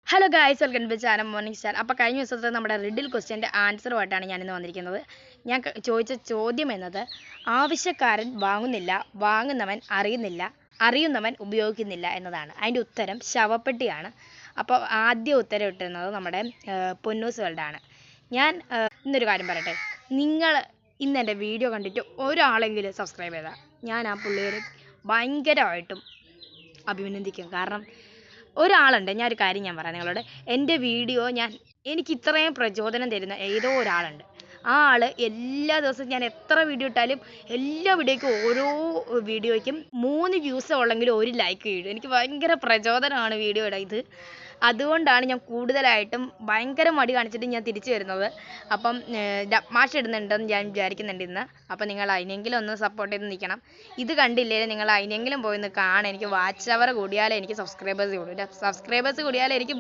Hello guys, welcome to channel morning star. അപ്പോൾ കഴിഞ്ഞ ദിവസത്തെ നമ്മുടെ റിഡിൽ ക്വസ്റ്റ്യൻ്റെ ആൻസറുമായിട്ടാണ് ഞാനിന്ന് വന്നിരിക്കുന്നത്. ഞാൻ ചോദിച്ച ചോദ്യം എന്നത് ആവശ്യക്കാരൻ വാങ്ങുന്നില്ല, വാങ്ങുന്നവൻ അറിയുന്നില്ല, അറിയുന്നവൻ ഉപയോഗിക്കുന്നില്ല എന്നതാണ്. അതിൻ്റെ ഉത്തരം ശവപ്പെട്ടിയാണ്. അപ്പോൾ ആദ്യ ഉത്തരം ഇട്ടിരുന്നത് നമ്മുടെ പൊന്നൂസുകളുടെ. ഞാൻ ഇന്നൊരു കാര്യം പറയട്ടെ, നിങ്ങൾ ഇന്ന് എൻ്റെ വീഡിയോ കണ്ടിട്ട് ഒരാളെങ്കിലും സബ്സ്ക്രൈബ് ചെയ്താൽ ഞാൻ ആ പുള്ളിയെ ഭയങ്കരമായിട്ടും അഭിനന്ദിക്കും. കാരണം ഒരാളുണ്ട്, ഞാനൊരു കാര്യം ഞാൻ പറയാം നിങ്ങളോട്. എൻ്റെ വീഡിയോ എനിക്ക് ഇത്രയും പ്രചോദനം തരുന്ന ഏതോ ഒരാളുണ്ട്. ആ ആൾ എല്ലാ ദിവസവും ഞാൻ എത്ര വീഡിയോ ഇട്ടാലും എല്ലാ വീഡിയോയ്ക്കും ഓരോ വീഡിയോയ്ക്കും 3 വ്യൂസ് ഉള്ളെങ്കിലും 1 ലൈക്ക് ഇടും. എനിക്ക് ഭയങ്കര പ്രചോദനമാണ് വീഡിയോ ഇടാൻ. അതുകൊണ്ടാണ് ഞാൻ കൂടുതലായിട്ടും ഭയങ്കര മടി കാണിച്ചിട്ട് ഞാൻ തിരിച്ചു വരുന്നത്. അപ്പം ഡബ്മാഷ് ഇടുന്നുണ്ടെന്ന് ഞാൻ വിചാരിക്കുന്നുണ്ട് ഇന്ന്. അപ്പം നിങ്ങൾ അതിനെങ്കിലും ഒന്ന് സപ്പോർട്ട് ചെയ്ത് നിൽക്കണം. ഇത് കണ്ടില്ലെങ്കിൽ നിങ്ങൾ അതിനെങ്കിലും പോയി ഒന്ന് കാണാൻ. എനിക്ക് വാച്ച് അവർ കൂടിയാലേ എനിക്ക് സബ്സ്ക്രൈബേഴ്സ് കൂടിയാലേ എനിക്ക്